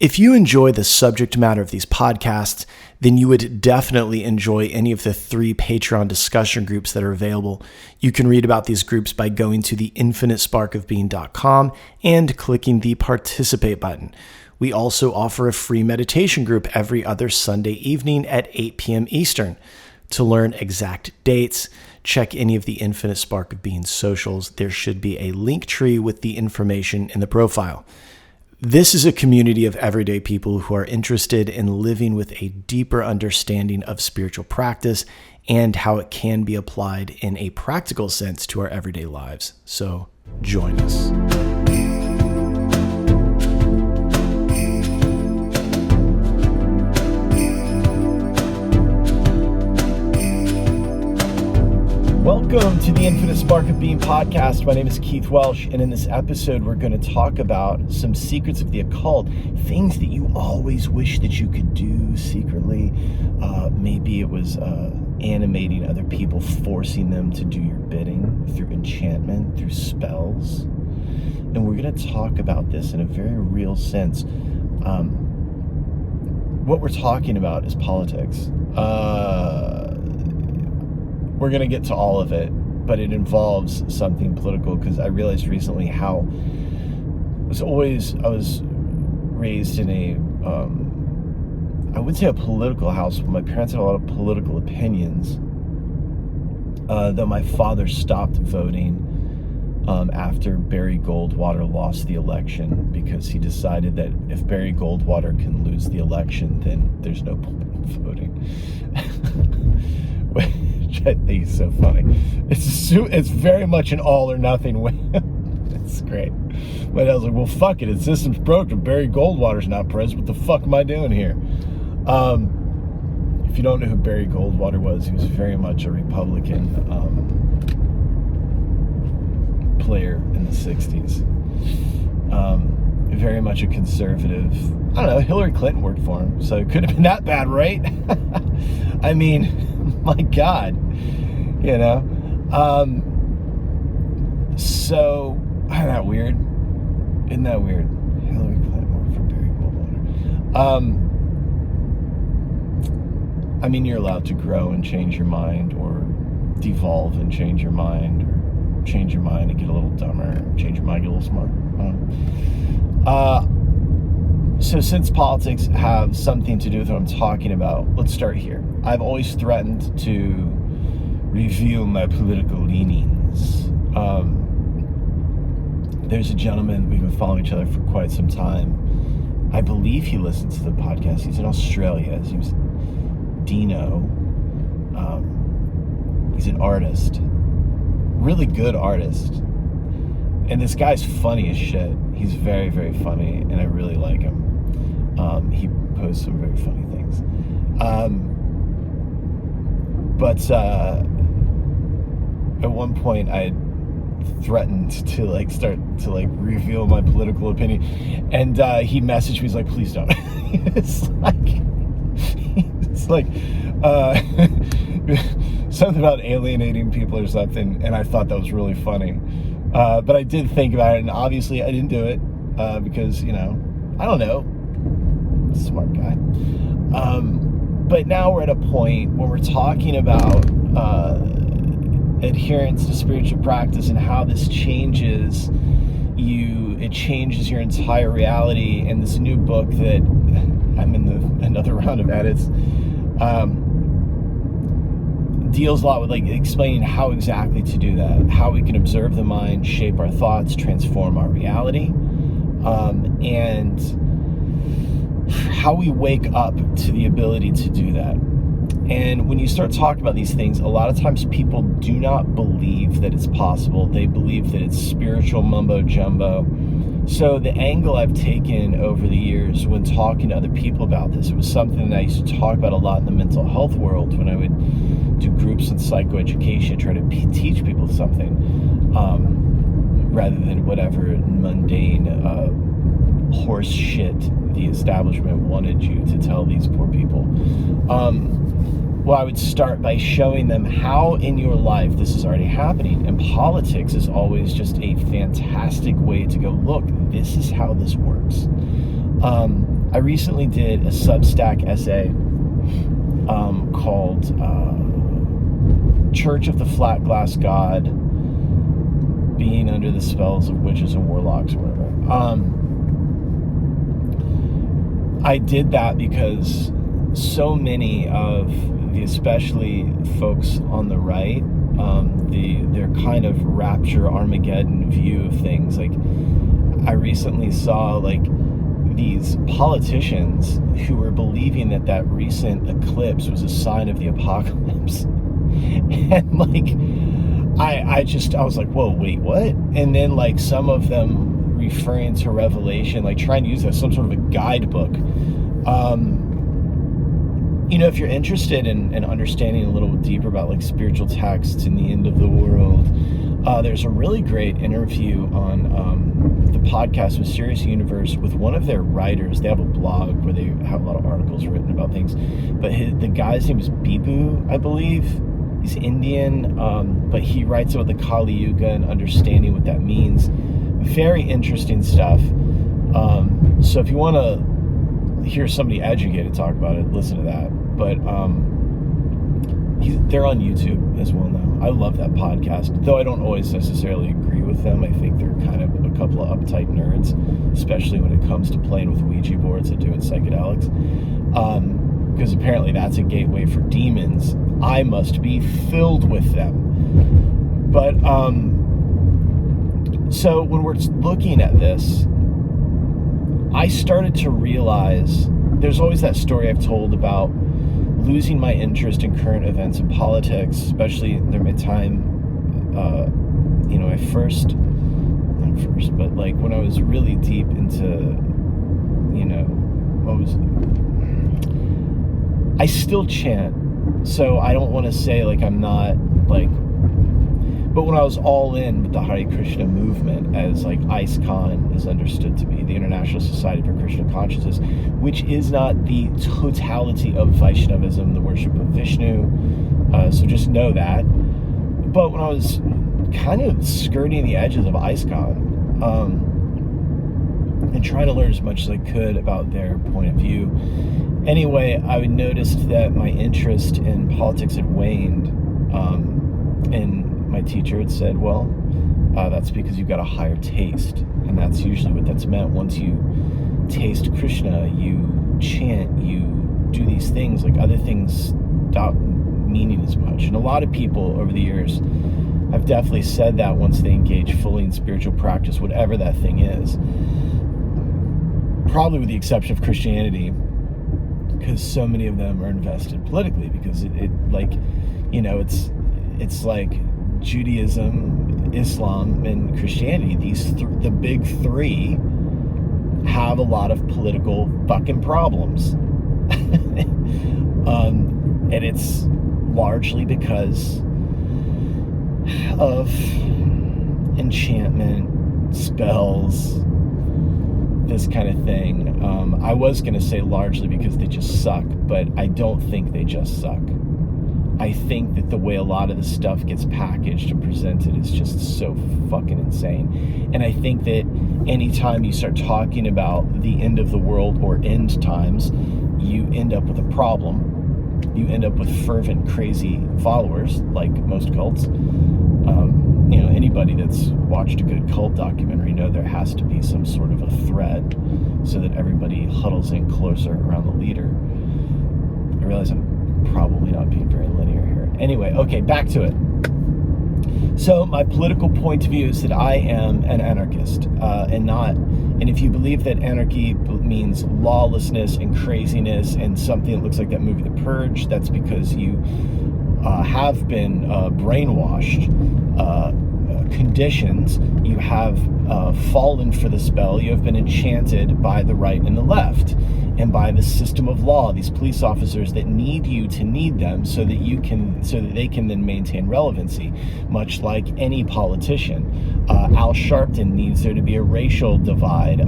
If you enjoy the subject matter of these podcasts, then you would definitely enjoy any of the 3 Patreon discussion groups that are available. You can read about these groups by going to theinfinitesparkofbeing.com and clicking the participate button. We also offer a free meditation group every other Sunday evening at 8 p.m. Eastern. To learn exact dates, check any of the Infinite Spark of Being socials. There should be a link tree with the information in the profile. This is a community of everyday people who are interested in living with a deeper understanding of spiritual practice and how it can be applied in a practical sense to our everyday lives. So join us. Welcome to the Infinite Spark of Being podcast. My name is Keith Welsh, and in this episode, we're going to talk about some secrets of the occult, things that you always wish that you could do secretly. Maybe it was animating other people, forcing them to do your bidding through enchantment, through spells. And we're going to talk about this in a very real sense. What we're talking about is politics. We're going to get to all of it, but it involves something political because I realized recently how I was raised in a, I wouldn't say a political house, but my parents had a lot of political opinions. Though my father stopped voting after Barry Goldwater lost the election because he decided that if Barry Goldwater can lose the election, then there's no point in voting. Which I think is so funny. It's very much an all or nothing way. It's great. But I was like, well, fuck it. The system's broken. Barry Goldwater's not president. What the fuck am I doing here? If you don't know who Barry Goldwater was, he was very much a Republican player in the 60s. Very much a conservative. I don't know. Hillary Clinton worked for him, so it couldn't have been that bad, right? I mean, my God, you know. So, isn't that weird? Isn't that weird? Hillary Clinton worked for Barry Goldwater. I mean, you're allowed to grow and change your mind, or devolve and change your mind, or change your mind and get a little dumber, or change your mind and get a little smarter. So since politics have something to do with what I'm talking about, let's start here. I've always threatened to reveal my political leanings. There's a gentleman, we've been following each other for quite some time. I believe he listens to the podcast. He's in Australia. His name's Dino. He's an artist. Really good artist. And this guy's funny as shit. He's very, very funny, and I really like him. He posts some very funny things. But at one point I threatened to start to reveal my political opinion, and he messaged me. He's like, please don't. it's like something about alienating people or something, and I thought that was really funny. But I did think about it, and obviously I didn't do it because, I don't know, smart guy. But now we're at a point where we're talking about adherence to spiritual practice and how this changes you. It changes your entire reality. And this new book that I'm in another round of edits deals a lot with explaining how exactly to do that, how we can observe the mind, shape our thoughts, transform our reality, and how we wake up to the ability to do that. And when you start talking about these things, a lot of times people do not believe that it's possible. They believe that it's spiritual mumbo jumbo. So the angle I've taken over the years when talking to other people about this, it was something that I used to talk about a lot in the mental health world when I would do groups in psychoeducation, try to teach people something, rather than whatever mundane horse shit the establishment wanted you to tell these poor people. Well, I would start by showing them how in your life this is already happening. And politics is always just a fantastic way to go, look, this is how this works. I recently did a Substack essay called Church of the Flat Glass God, Being Under the Spells of Witches and Warlocks, or whatever. I did that because so many of the, especially folks on the right, their kind of rapture Armageddon view of things. Like, I recently saw like these politicians who were believing that recent eclipse was a sign of the apocalypse. And like, I was like, whoa, wait, what? And then like some of them referring to Revelation, like trying to use that as some sort of a guidebook. If you're interested in understanding a little deeper about like spiritual texts and the end of the world, there's a really great interview on the podcast Mysterious Universe with one of their writers. They have a blog where they have a lot of articles written about things, but the guy's name is Bibu, I believe. He's Indian, but he writes about the Kali Yuga and understanding what that means. Very interesting stuff. So if you want to hear somebody educated talk about it, listen to that. But they're on YouTube as well now. I love that podcast, though I don't always necessarily agree with them. I think they're kind of a couple of uptight nerds, especially when it comes to playing with Ouija boards and doing psychedelics. Because apparently that's a gateway for demons. I must be filled with them. But so when we're looking at this, I started to realize there's always that story I've told about losing my interest in current events and politics, especially during my time, when I was really deep into, I still chant, so I don't want to say like I'm not like, but when I was all in with the Hare Krishna movement, as like ISKCON is understood to be, the International Society for Krishna Consciousness, which is not the totality of Vaishnavism, the worship of Vishnu, so just know that. But when I was kind of skirting the edges of ISKCON, and trying to learn as much as I could about their point of view, anyway, I noticed that my interest in politics had waned, and my teacher had said, well, that's because you've got a higher taste. And that's usually what that's meant. Once you taste Krishna, you chant, you do these things, like other things stop meaning as much. And a lot of people over the years have definitely said that once they engage fully in spiritual practice, whatever that thing is. Probably with the exception of Christianity, because so many of them are invested politically, because it's like Judaism, Islam, and Christianity. The big three have a lot of political fucking problems. And it's largely because of enchantment, spells, this kind of thing. I was going to say largely because they just suck, but I don't think they just suck. I think that the way a lot of the stuff gets packaged and presented is just so fucking insane. And I think that anytime you start talking about the end of the world or end times, you end up with a problem. You end up with fervent, crazy followers, like most cults. Anybody that's watched a good cult documentary know there has to be some sort of a thread so that everybody huddles in closer around the leader. I realize I'm probably not being very linear here. Anyway, okay, back to it. So my political point of view is that I am an anarchist, and if you believe that anarchy means lawlessness and craziness and something that looks like that movie The Purge, that's because you have been brainwashed, conditioned, you have fallen for the spell, you have been enchanted by the right and the left, and by the system of law, these police officers that need you to need them so that they can then maintain relevancy, much like any politician. Al Sharpton needs there to be a racial divide.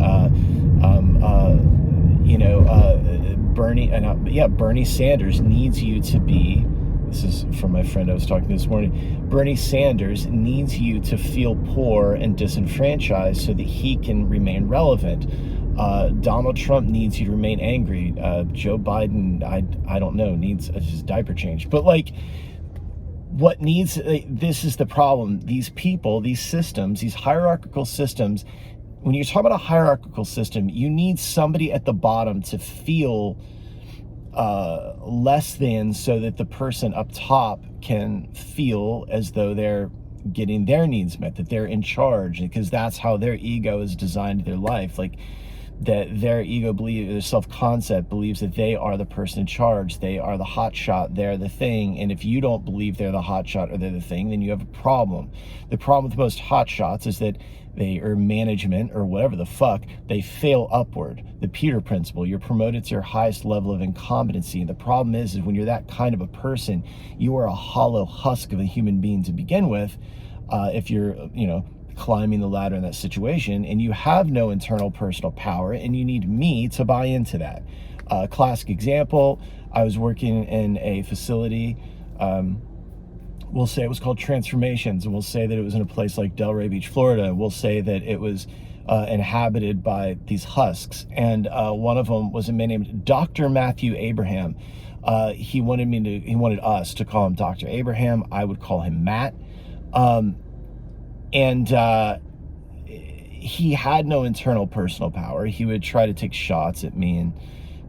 Bernie Sanders needs you to be, this is from my friend I was talking to this morning, Bernie Sanders needs you to feel poor and disenfranchised so that he can remain relevant. Donald Trump needs you to remain angry. Joe Biden, I don't know, needs his diaper change. But like, what needs, this is the problem. These people, these systems, these hierarchical systems, when you're talking about a hierarchical system, you need somebody at the bottom to feel less than, so that the person up top can feel as though they're getting their needs met, that they're in charge, because that's how their ego is designed their life. Like, that their ego their self-concept believes that they are the person in charge, they are the hot shot, they're the thing. And if you don't believe they're the hot shot or they're the thing, then you have a problem. The problem with most hot shots is that or management or whatever the fuck, they fail upward. The Peter principle, you're promoted to your highest level of incompetency. And the problem is when you're that kind of a person, you are a hollow husk of a human being to begin with. If you're, climbing the ladder in that situation, and you have no internal personal power, and you need me to buy into that. Classic example, I was working in a facility, we'll say it was called Transformations, and we'll say that it was in a place like Delray Beach, Florida. We'll say that it was inhabited by these husks, and one of them was a man named Dr. Matthew Abraham. He wanted us to call him Dr. Abraham. I would call him Matt. And he had no internal personal power. He would try to take shots at me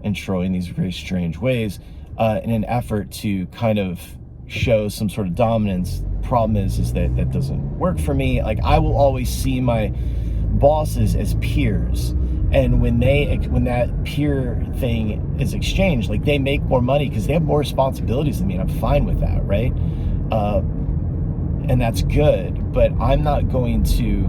and Troy in these very strange ways in an effort to kind of show some sort of dominance. Problem is that doesn't work for me. Like, I will always see my bosses as peers. And when that peer thing is exchanged, like, they make more money because they have more responsibilities than me, and I'm fine with that, right? And that's good, but I'm not going to,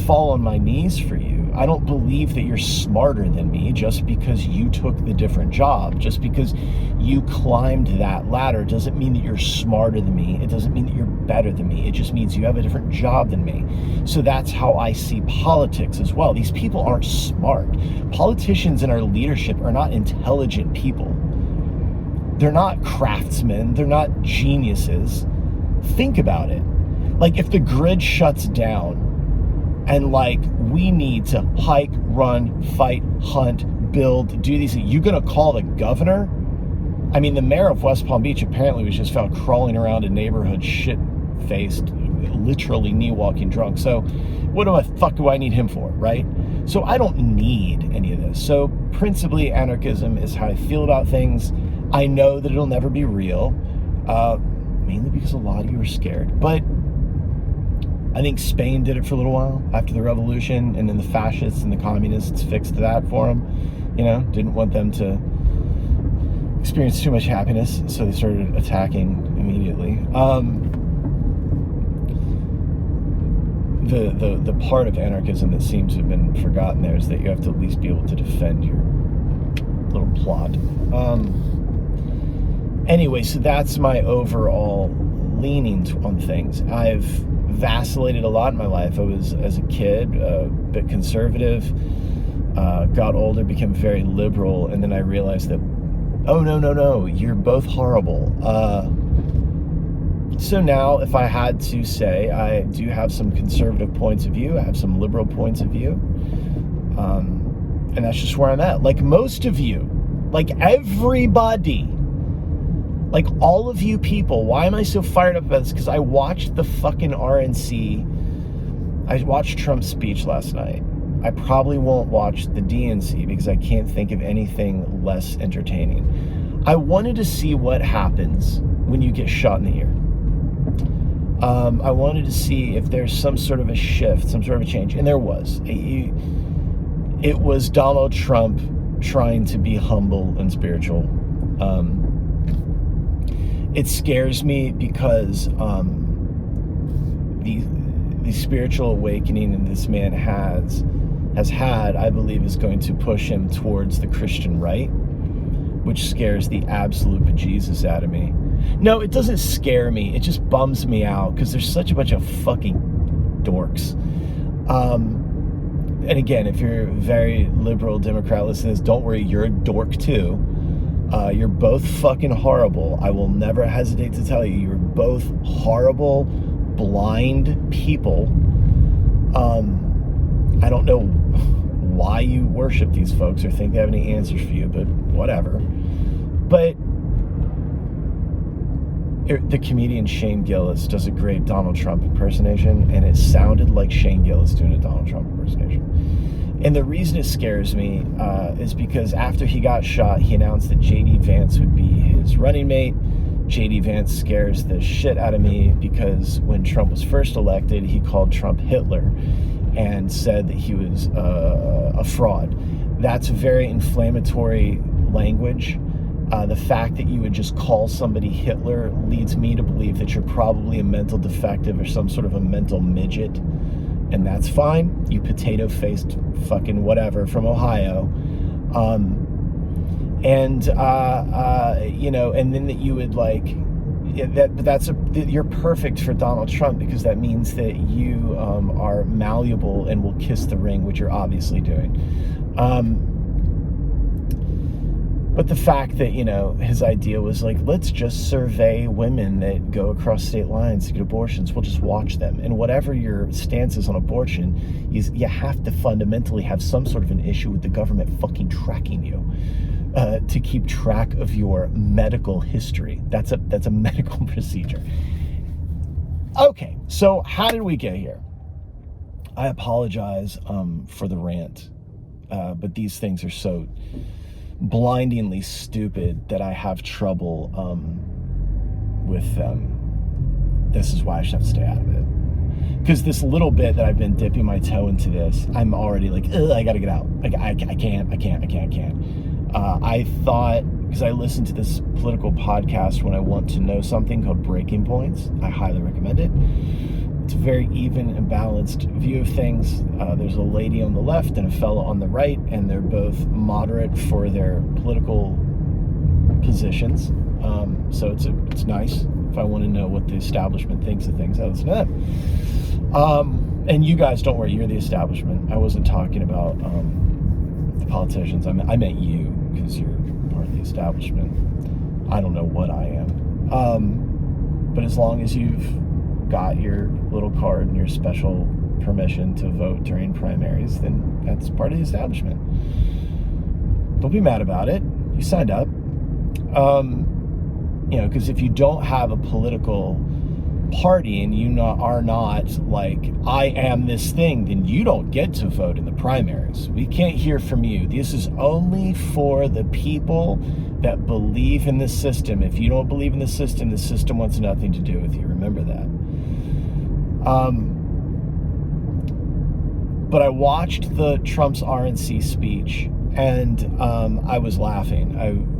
fall on my knees for you. I don't believe that you're smarter than me just because you took the different job. Just because you climbed that ladder doesn't mean that you're smarter than me. It doesn't mean that you're better than me. It just means you have a different job than me. So that's how I see politics as well. These people aren't smart. Politicians in our leadership are not intelligent people. They're not craftsmen. They're not geniuses. Think about it. Like, if the grid shuts down and, like, we need to hike, run, fight, hunt, build, do these things, you gonna call the governor? I mean, the mayor of West Palm Beach apparently was just found crawling around a neighborhood shit-faced, literally knee-walking drunk. So what the fuck do I need him for, right? So I don't need any of this. So principally, anarchism is how I feel about things. I know that it'll never be real, mainly because a lot of you are scared. But I think Spain did it for a little while after the revolution, and then the fascists and the communists fixed that for them. Didn't want them to experience too much happiness, so they started attacking immediately. The part of anarchism that seems to have been forgotten there is that you have to at least be able to defend your little plot. Anyway, so that's my overall leanings on things. I've vacillated a lot in my life. I was, as a kid, a bit conservative, got older, became very liberal, and then I realized that, oh, no, you're both horrible. So now, if I had to say, I do have some conservative points of view, I have some liberal points of view, and that's just where I'm at. Like most of you, like everybody, like all of you people, why am I so fired up about this? Because I watched the fucking RNC. I watched Trump's speech last night. I probably won't watch the DNC because I can't think of anything less entertaining. I wanted to see what happens when you get shot in the ear. I wanted to see if there's some sort of a shift, some sort of a change, and there was. It was Donald Trump trying to be humble and spiritual. It scares me because the spiritual awakening that this man has had, I believe, is going to push him towards the Christian right, which scares the absolute bejesus out of me. No, it doesn't scare me. It just bums me out because there's such a bunch of fucking dorks. And again, if you're a very liberal Democrat listening to this, don't worry, you're a dork too. You're both fucking horrible. I will never hesitate to tell you, you're both horrible, blind people. I don't know why you worship these folks or think they have any answers for you, but whatever. But the comedian Shane Gillis does a great Donald Trump impersonation, and it sounded like Shane Gillis doing a Donald Trump impersonation. And the reason it scares me is because after he got shot, he announced that J.D. Vance would be his running mate. J.D. Vance scares the shit out of me because when Trump was first elected, he called Trump Hitler and said that he was a fraud. That's very inflammatory language. The fact that you would just call somebody Hitler leads me to believe that you're probably a mental defective or some sort of a mental midget. And that's fine. You potato-faced fucking whatever from Ohio. You know, and then that you would like, you're perfect for Donald Trump because that means that you are malleable and will kiss the ring, which you're obviously doing. But the fact that, you know, his idea was like, let's just survey women that go across state lines to get abortions. We'll just watch them. And whatever your stance is on abortion, you have to fundamentally have some sort of an issue with the government fucking tracking you to keep track of your medical history. That's a medical procedure. Okay, so how did we get here? I apologize for the rant, but these things are so blindingly stupid that I have trouble with them. This is why I should have to stay out of it. Because this little bit that I've been dipping my toe into this, I'm already like, I gotta get out. Like, I can't. I thought, because I listened to this political podcast when I want to know something called Breaking Points. I highly recommend it. It's a very even and balanced view of things. There's a lady on the left and a fellow on the right, and they're both moderate for their political positions. So it's nice. If I want to know what the establishment thinks of things, I listen to them. And you guys, don't worry, you're the establishment. I wasn't talking about the politicians. I meant you, because you're part of the establishment. I don't know what I am. But as long as you've got your little card and your special permission to vote during primaries, then that's part of the establishment. Don't be mad about it. You signed up. You know, because if you don't have a political party and you are not like, I am this thing, then you don't get to vote in the primaries. We can't hear from you. This is only for the people that believe in the system. If you don't believe in the system wants nothing to do with you. Remember that. But I watched the Trump's RNC speech, and I was laughing.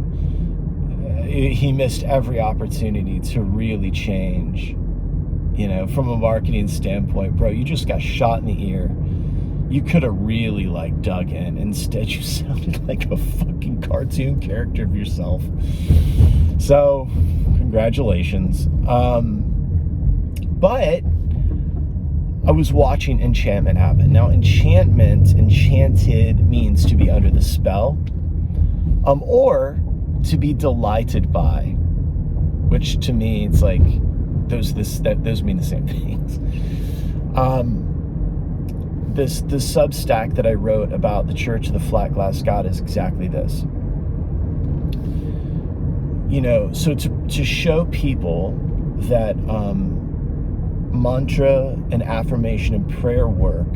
He missed every opportunity to really change. You know, from a marketing standpoint, bro, you just got shot in the ear. You could have really like dug in. Instead, you sounded like a fucking cartoon character of yourself. So, congratulations. But I was watching Enchantment happen. Now, enchanted means to be under the spell, or to be delighted by, which to me, it's like, those mean the same things. The Substack that I wrote about the Church of the Flat Glass God is exactly this. You know, so to show people that mantra and affirmation and prayer work,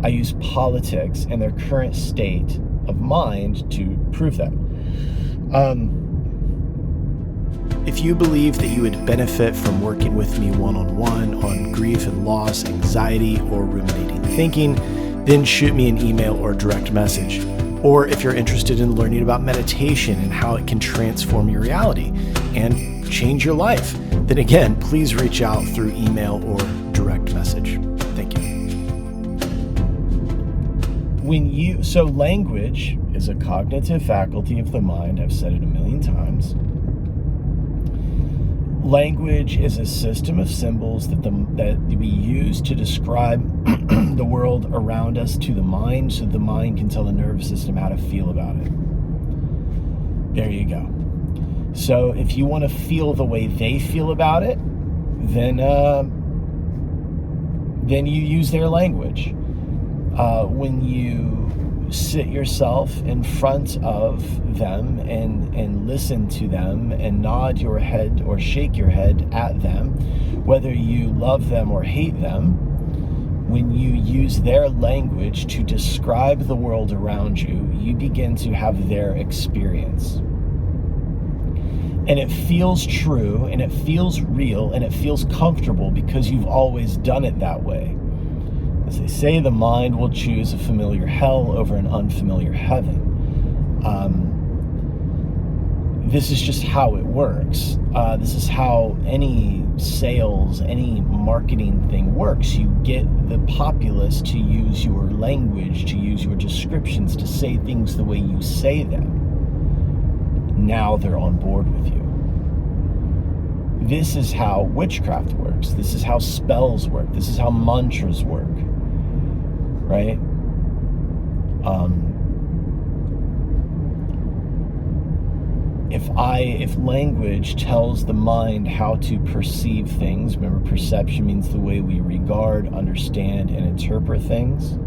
I use politics and their current state of mind to prove that. If you believe that you would benefit from working with me one-on-one on grief and loss, anxiety, or ruminating thinking, then shoot me an email or direct message. Or if you're interested in learning about meditation and how it can transform your reality and change your life, then again, please reach out through email or direct message. Thank you. So language is a cognitive faculty of the mind. I've said it a million times. Language is a system of symbols that we use to describe the world around us to the mind, so the mind can tell the nervous system how to feel about it. There you go. So if you want to feel the way they feel about it, then you use their language. When you sit yourself in front of them and listen to them and nod your head or shake your head at them, whether you love them or hate them, when you use their language to describe the world around you, you begin to have their experience. And it feels true, and it feels real, and it feels comfortable because you've always done it that way. As they say, the mind will choose a familiar hell over an unfamiliar heaven. This is just how it works. This is how any sales, any marketing thing works. You get the populace to use your language, to use your descriptions, to say things the way you say them. Now they're on board with you. This is how witchcraft works. This is how spells work. This is how mantras work, right? If language tells the mind how to perceive things, remember, perception means the way we regard, understand, and interpret things.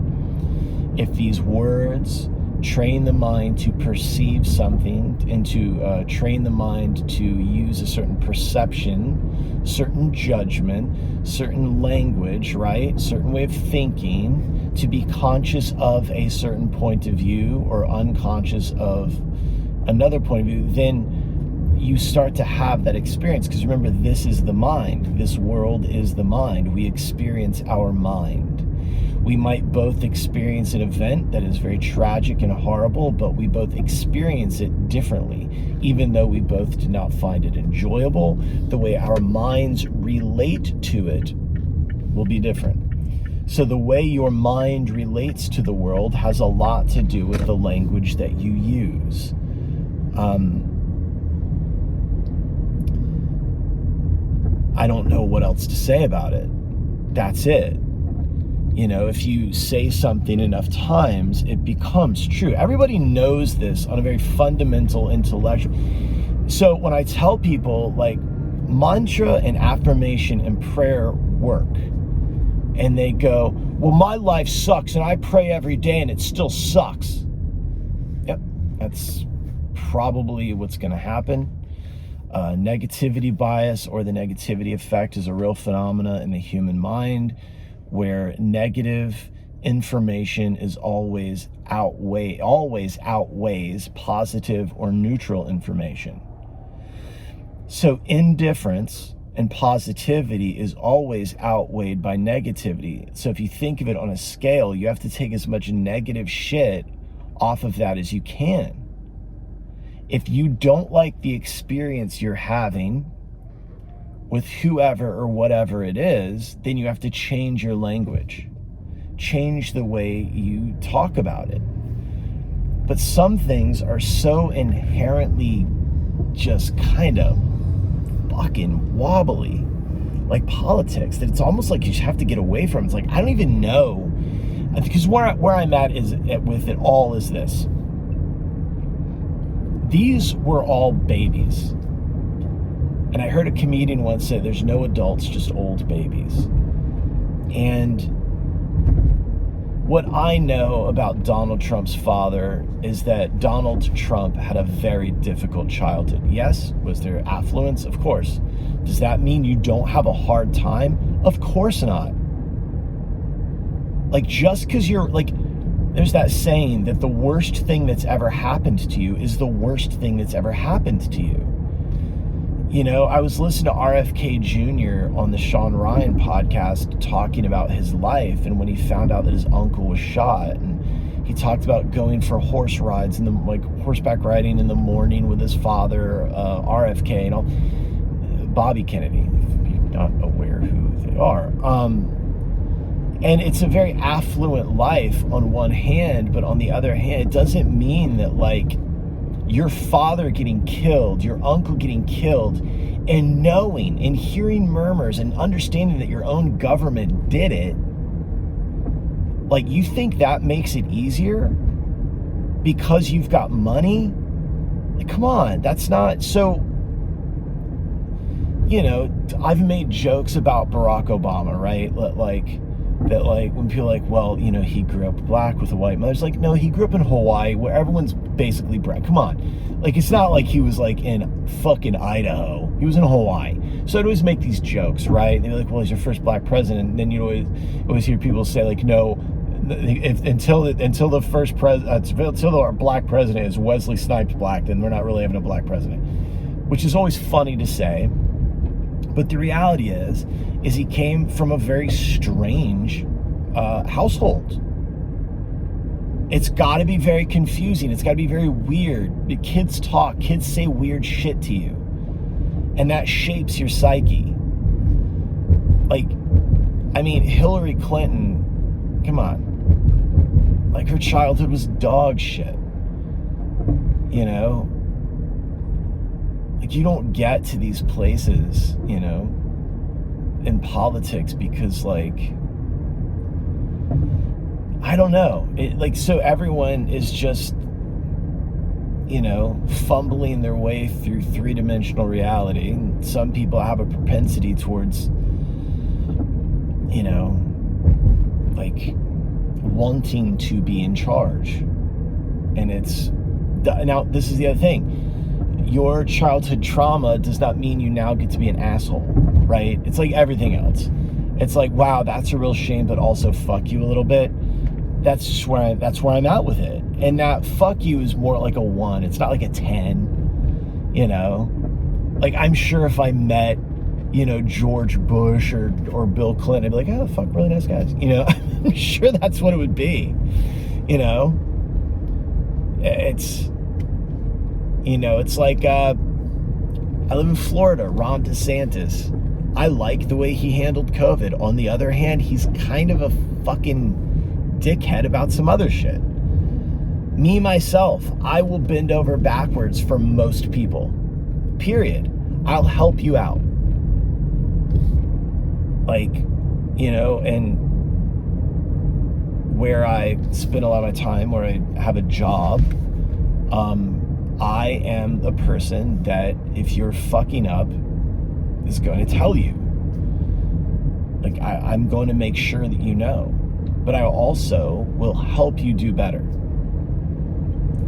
If these words train the mind to perceive something and to train the mind to use a certain perception, certain judgment, certain language, right? Certain way of thinking, to be conscious of a certain point of view or unconscious of another point of view, then you start to have that experience. Because remember, this is the mind. This world is the mind. We experience our mind. We might both experience an event that is very tragic and horrible, but we both experience it differently. Even though we both do not find it enjoyable, the way our minds relate to it will be different. So the way your mind relates to the world has a lot to do with the language that you use. I don't know what else to say about it. That's it. You know, if you say something enough times, it becomes true. Everybody knows this on a very fundamental intellectual. So when I tell people, like, mantra and affirmation and prayer work, and they go, well, my life sucks and I pray every day and it still sucks. Yep, that's probably what's going to happen. Negativity bias, or the negativity effect, is a real phenomena in the human mind, where negative information is always outweighs positive or neutral information. So indifference and positivity is always outweighed by negativity. So if you think of it on a scale, you have to take as much negative shit off of that as you can. If you don't like the experience you're having with whoever or whatever it is, then you have to change your language. Change the way you talk about it. But some things are so inherently just kind of fucking wobbly, like politics, that it's almost like you just have to get away from it. It's like, I don't even know. Because where I'm at with it all is this. These were all babies. And I heard a comedian once say, there's no adults, just old babies. And what I know about Donald Trump's father is that Donald Trump had a very difficult childhood. Yes, was there affluence? Of course. Does that mean you don't have a hard time? Of course not. Like, just because you're, like, there's that saying that the worst thing that's ever happened to you is the worst thing that's ever happened to you. You know, I was listening to RFK Jr. on the Sean Ryan podcast talking about his life, and when he found out that his uncle was shot, and he talked about going for horse rides, horseback riding in the morning with his father, RFK, and all. Bobby Kennedy, if you're not aware who they are. And it's a very affluent life on one hand, but on the other hand, it doesn't mean that, like, your father getting killed, your uncle getting killed, and knowing and hearing murmurs and understanding that your own government did it, like, you think that makes it easier because you've got money? Like, come on, that's not so. You know, I've made jokes about Barack Obama, right? Like, that like when people are like, well, you know, he grew up black with a white mother. It's like, no, he grew up in Hawaii where everyone's basically brown. Come on. Like, it's not like he was like in fucking Idaho. He was in Hawaii. So I'd always make these jokes, right? They're like, well, he's your first black president. And then you always hear people say like, no, until our black president is Wesley Snipes black, then we're not really having a black president, which is always funny to say. But the reality is he came from a very strange household. It's got to be very confusing. It's got to be very weird. The kids talk. Kids say weird shit to you. And that shapes your psyche. Like, I mean, Hillary Clinton, come on. Like, her childhood was dog shit. You know? Like, you don't get to these places, you know, in politics because, like, I don't know. So everyone is just, you know, fumbling their way through three-dimensional reality. And some people have a propensity towards, you know, like, wanting to be in charge. And now, this is the other thing. Your childhood trauma does not mean you now get to be an asshole, right? It's like everything else. It's like, wow, that's a real shame, but also fuck you a little bit. That's where I'm at with it. And that fuck you is more like a 1. It's not like a 10, you know? Like, I'm sure if I met, you know, George Bush or Bill Clinton, I'd be like, oh, fuck, really nice guys. You know, I'm sure that's what it would be, you know? It's... You know, it's like, I live in Florida, Ron DeSantis. I like the way he handled COVID. On the other hand, he's kind of a fucking dickhead about some other shit. Me, myself, I will bend over backwards for most people. Period. I'll help you out. Like, you know, and where I spend a lot of my time, where I have a job, I am the person that if you're fucking up is going to tell you. Like, I'm going to make sure that you know. But I also will help you do better.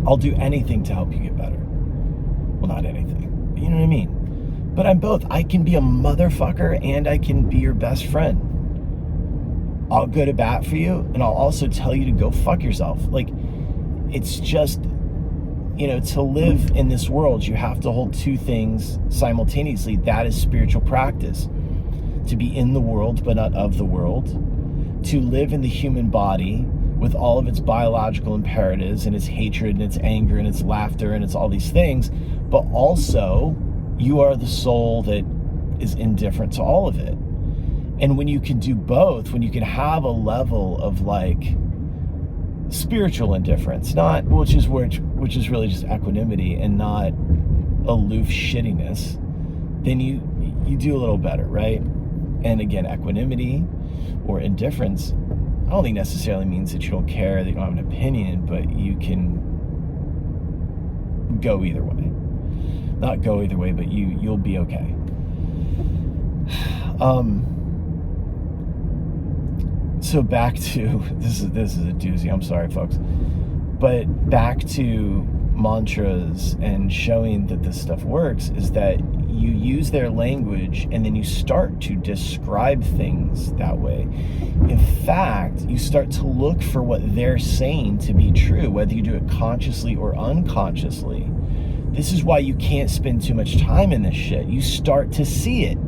I'll do anything to help you get better. Well, not anything, but you know what I mean? But I'm both. I can be a motherfucker and I can be your best friend. I'll go to bat for you and I'll also tell you to go fuck yourself. Like, it's just... You know, to live in this world, you have to hold two things simultaneously. That is spiritual practice. To be in the world, but not of the world. To live in the human body with all of its biological imperatives and its hatred and its anger and its laughter and its all these things. But also, you are the soul that is indifferent to all of it. And when you can do both, when you can have a level of like spiritual indifference, which is really just equanimity and not aloof shittiness, then you do a little better, right? And again, equanimity or indifference, I don't think necessarily means that you don't care, that you don't have an opinion, but you can go either way. Not go either way, but you'll be okay. So back to, this is a doozy, I'm sorry folks, but back to mantras and showing that this stuff works is that you use their language and then you start to describe things that way. In fact, you start to look for what they're saying to be true, whether you do it consciously or unconsciously. This is why you can't spend too much time in this shit. You start to see it.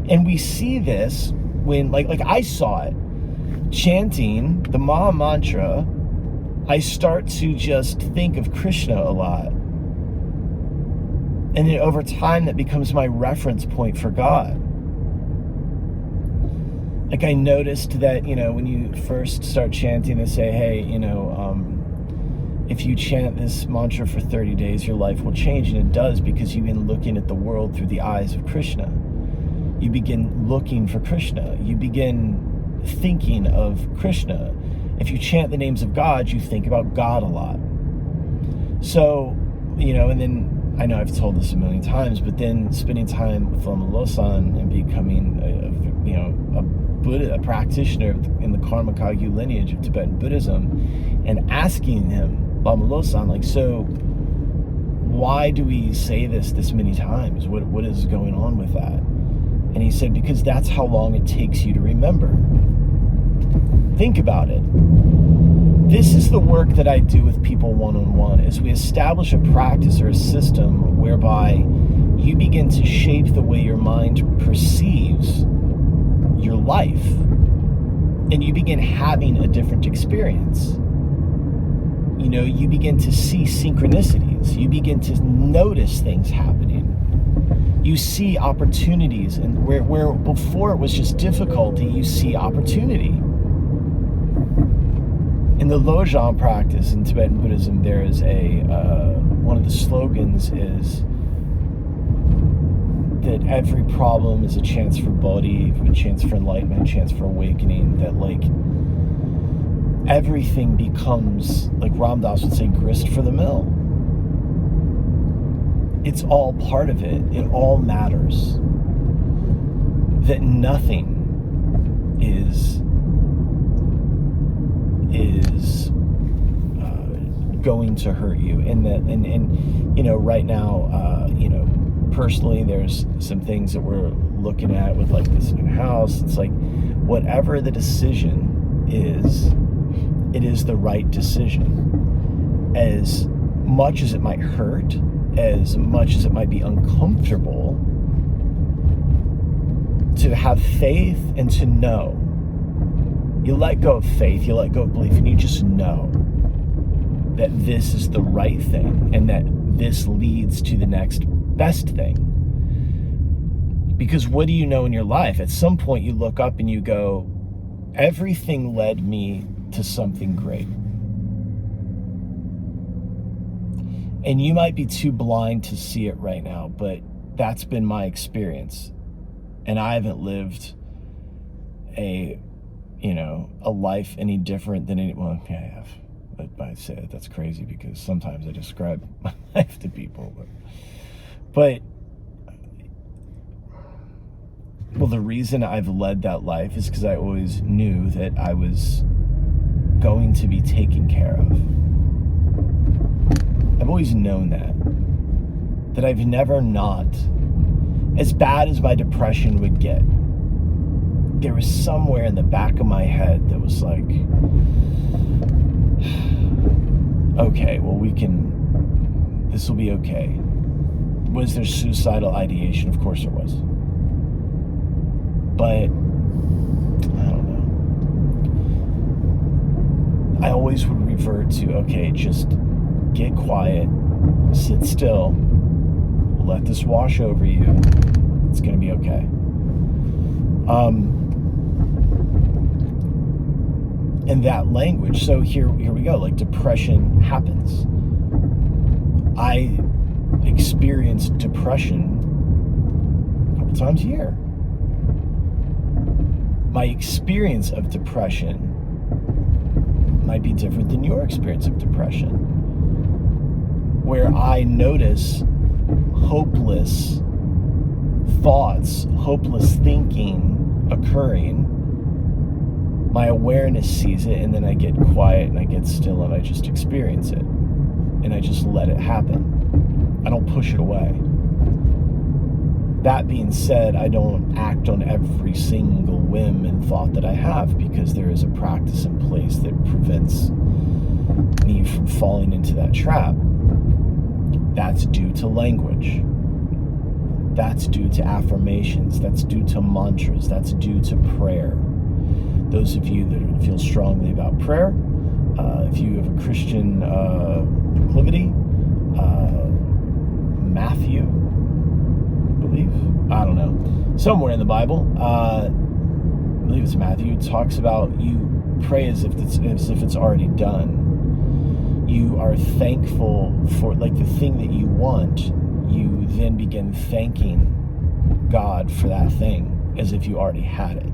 And we see this when, like I saw it, chanting the Maha Mantra, I start to just think of Krishna a lot. And then over time, that becomes my reference point for God. Like, I noticed that, you know, when you first start chanting, they say, hey, you know, if you chant this mantra for 30 days, your life will change. And it does, because you begin looking at the world through the eyes of Krishna. You begin looking for Krishna. You begin thinking of Krishna. If you chant the names of God, you think about God a lot. So, you know, and then, I know I've told this a million times, but then spending time with Lama Losan and becoming a a practitioner in the Karma Kagyu lineage of Tibetan Buddhism, and asking him, Lama Losan, like, so why do we say this many times? What is going on with that? And he said, because that's how long it takes you to remember. Think about it. This is the work that I do with people one-on-one, is we establish a practice or a system whereby you begin to shape the way your mind perceives your life, and you begin having a different experience. You know, you begin to see synchronicities. You begin to notice things happening. You see opportunities, and where before it was just difficulty, you see opportunity. In the Lojong practice in Tibetan Buddhism, there is one of the slogans is that every problem is a chance for bodhi, a chance for enlightenment, a chance for awakening, that like everything becomes, like Ram Dass would say, grist for the mill. It's all part of it. It all matters. That nothing is going to hurt you, and that and you know, right now, you know, personally, there's some things that we're looking at with like this new house. It's like, whatever the decision is, it is the right decision. As much as it might hurt, as much as it might be uncomfortable, to have faith and to know. You let go of faith, you let go of belief, and you just know that this is the right thing, and that this leads to the next best thing. Because what do you know in your life? At some point you look up and you go, everything led me to something great. And you might be too blind to see it right now, but that's been my experience. And I haven't lived a life any different than anyone. Yeah, I have. But I say that's crazy, because sometimes I describe my life to people. But well, the reason I've led that life is because I always knew that I was going to be taken care of. I've always known that I've never not, as bad as my depression would get, there was somewhere in the back of my head that was like, okay, well, this will be okay. Was there suicidal ideation? Of course there was. But, I don't know. I always would revert to, okay, just get quiet, sit still, let this wash over you. It's going to be okay. And that language, so here we go, like depression happens. I experience depression a couple times a year. My experience of depression might be different than your experience of depression, where I notice hopeless thoughts, hopeless thinking occurring. My awareness sees it, and then I get quiet and I get still and I just experience it. And I just let it happen. I don't push it away. That being said, I don't act on every single whim and thought that I have, because there is a practice in place that prevents me from falling into that trap. That's due to language. That's due to affirmations. That's due to mantras. That's due to prayer. Those of you that feel strongly about prayer, if you have a Christian proclivity, Matthew, I believe, I don't know, somewhere in the Bible, I believe it's Matthew, talks about you pray as if it's already done. You are thankful for, like, the thing that you want. You then begin thanking God for that thing as if you already had it.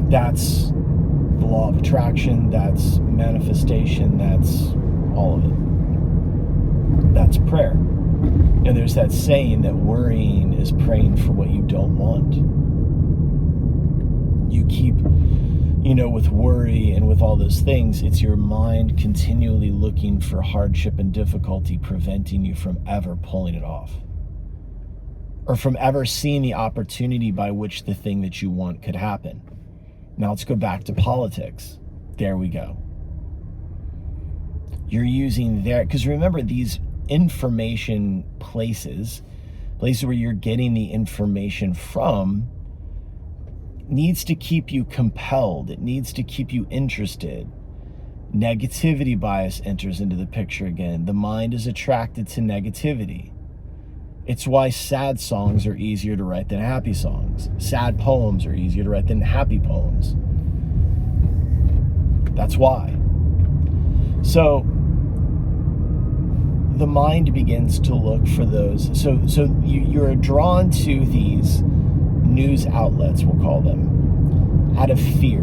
That's the law of attraction, that's manifestation, that's all of it. That's prayer. And there's that saying that worrying is praying for what you don't want. You keep, with worry and with all those things, it's your mind continually looking for hardship and difficulty, preventing you from ever pulling it off, or from ever seeing the opportunity by which the thing that you want could happen. Now let's go back to politics. There we go. You're using because remember, these information places where you're getting the information from, needs to keep you compelled. It needs to keep you interested. Negativity bias enters into the picture again. The mind is attracted to negativity. It's why sad songs are easier to write than happy songs. Sad poems are easier to write than happy poems. That's why. So the mind begins to look for those. So you're drawn to these news outlets, we'll call them, out of fear,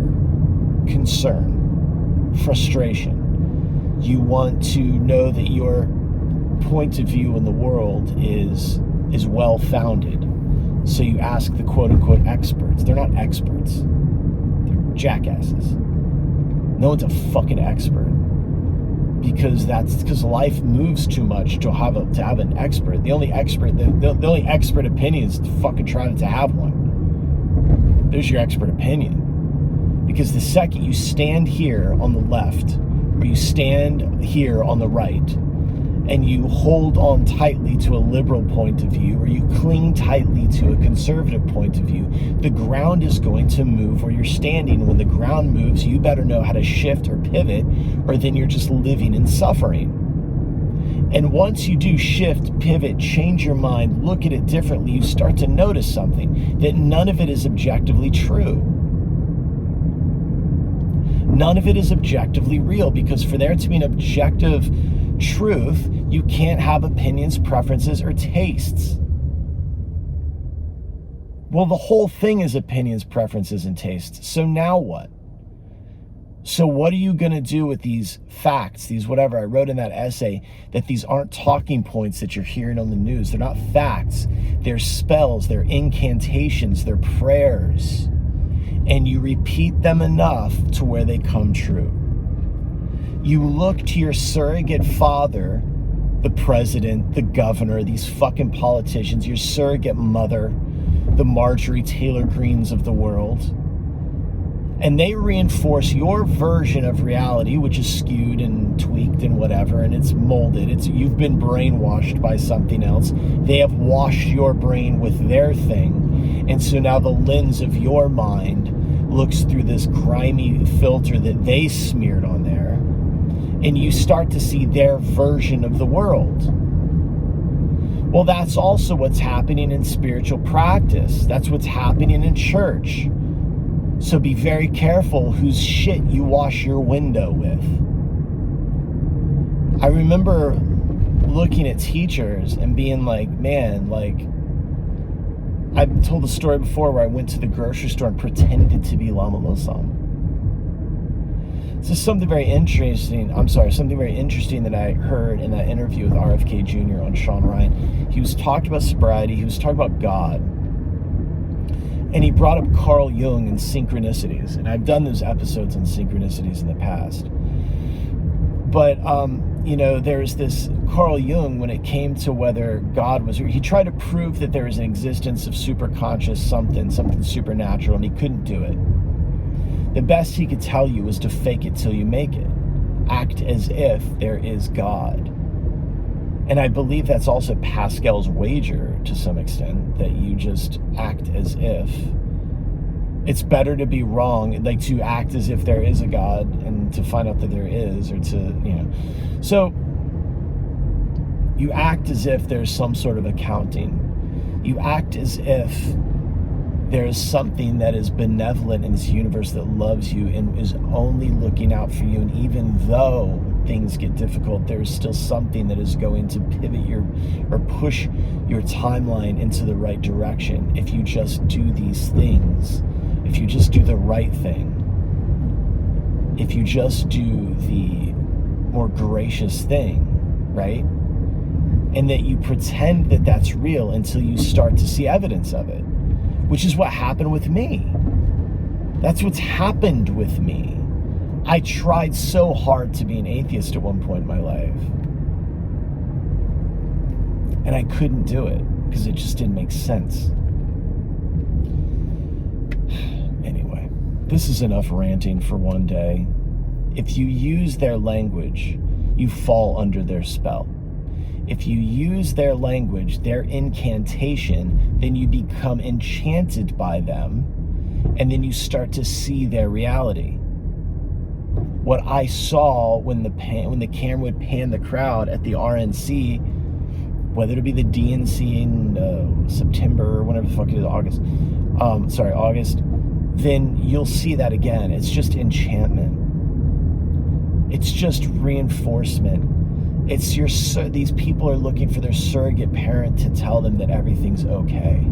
concern, frustration. You want to know that your point of view in the world is well-founded. So you ask the quote-unquote experts. They're not experts. They're jackasses. No one's a fucking expert. Because life moves too much to have an expert. The only expert opinion is to fucking try to have one. There's your expert opinion. Because the second you stand here on the left, or you stand here on the right, and you hold on tightly to a liberal point of view, or you cling tightly to a conservative point of view, the ground is going to move where you're standing. When the ground moves, you better know how to shift or pivot, or then you're just living in suffering. And once you do shift, pivot, change your mind, look at it differently, you start to notice something, that none of it is objectively true. None of it is objectively real, because for there to be an objective truth, you can't have opinions, preferences, or tastes. Well, the whole thing is opinions, preferences, and tastes. So now what? So what are you going to do with these facts, these whatever? I wrote in that essay that these aren't talking points that you're hearing on the news. They're not facts. They're spells, they're incantations, they're prayers. And you repeat them enough to where they come true. You look to your surrogate father, the president, the governor, these fucking politicians, your surrogate mother, the Marjorie Taylor Greens of the world, and they reinforce your version of reality, which is skewed and tweaked and whatever, and it's molded. You've been brainwashed by something else. They have washed your brain with their thing, and so now the lens of your mind looks through this grimy filter that they smeared on there, and you start to see their version of the world. Well, that's also what's happening in spiritual practice. That's what's happening in church. So be very careful whose shit you wash your window with. I remember looking at teachers and being like, man, I've told the story before where I went to the grocery store and pretended to be Lama Losam. This is something very interesting that I heard in that interview with RFK Jr. on Sean Ryan. He was talking about sobriety, he was talking about God, and he brought up Carl Jung and synchronicities. And I've done those episodes on synchronicities in the past. But, there's this Carl Jung, when it came to whether God was, he tried to prove that there was an existence of superconscious something supernatural, and he couldn't do it. The best he could tell you was to fake it till you make it. Act as if there is God. And I believe that's also Pascal's wager to some extent, that you just act as if. It's better to be wrong, like to act as if there is a God and to find out that there is, or to, So you act as if there's some sort of accounting. You act as if there is something that is benevolent in this universe that loves you and is only looking out for you. And even though things get difficult, there is still something that is going to pivot or push your timeline into the right direction. If you just do these things, if you just do the right thing, if you just do the more gracious thing, right? and that you pretend that that's real until you start to see evidence of it, which is what happened with me. That's what's happened with me. I tried so hard to be an atheist at one point in my life, and I couldn't do it because it just didn't make sense. Anyway, this is enough ranting for one day. If you use their language, you fall under their spell. If you use their language, their incantation, then you become enchanted by them, and then you start to see their reality. What I saw when the camera would pan the crowd at the RNC, whether it be the DNC in September or whenever the fuck it is, August, then you'll see that again. It's just enchantment. It's just reinforcement. It's these people are looking for their surrogate parent to tell them that everything's okay.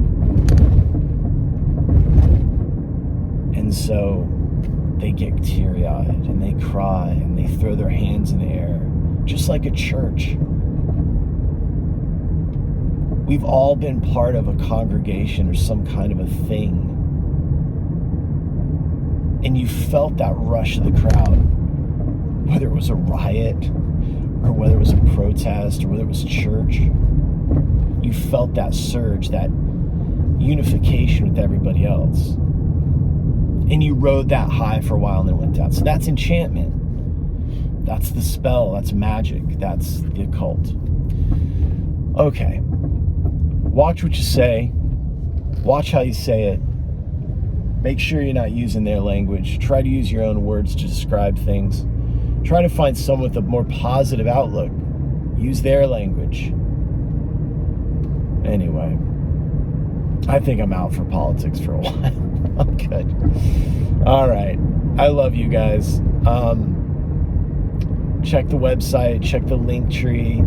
And so they get teary-eyed and they cry and they throw their hands in the air, just like a church. We've all been part of a congregation or some kind of a thing. And you felt that rush of the crowd, whether it was a riot, or whether it was a protest, or whether it was church. You felt that surge, that unification with everybody else. And you rode that high for a while and then went down. So that's enchantment. That's the spell. That's magic. That's the occult. Okay. Watch what you say. Watch how you say it. Make sure you're not using their language. Try to use your own words to describe things. Try to find someone with a more positive outlook. Use their language. Anyway, I think I'm out for politics for a while. I'm good. All right. I love you guys. Check the website. Check the link tree.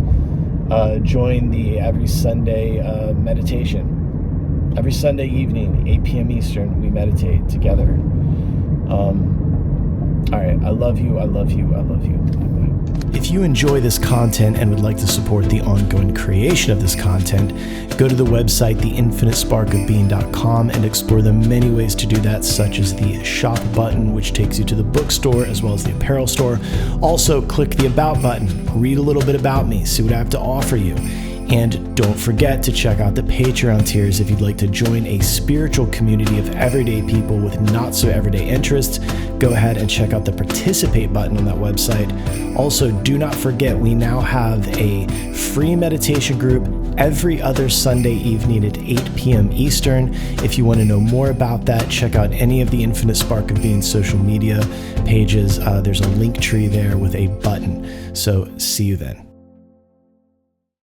Join the every Sunday meditation. Every Sunday evening, 8 p.m. Eastern, we meditate together. All right, I love you, I love you, I love you. Bye-bye. If you enjoy this content and would like to support the ongoing creation of this content, go to the website, theinfinitesparkofbeing.com, and explore the many ways to do that, such as the shop button, which takes you to the bookstore, as well as the apparel store. Also, click the about button, read a little bit about me, see what I have to offer you. And don't forget to check out the Patreon tiers if you'd like to join a spiritual community of everyday people with not so everyday interests. Go ahead and check out the participate button on that website. Also, do not forget we now have a free meditation group every other Sunday evening at 8 p.m. Eastern. If you want to know more about that, check out any of the Infinite Spark of Being social media pages. There's a link tree there with a button. So see you then.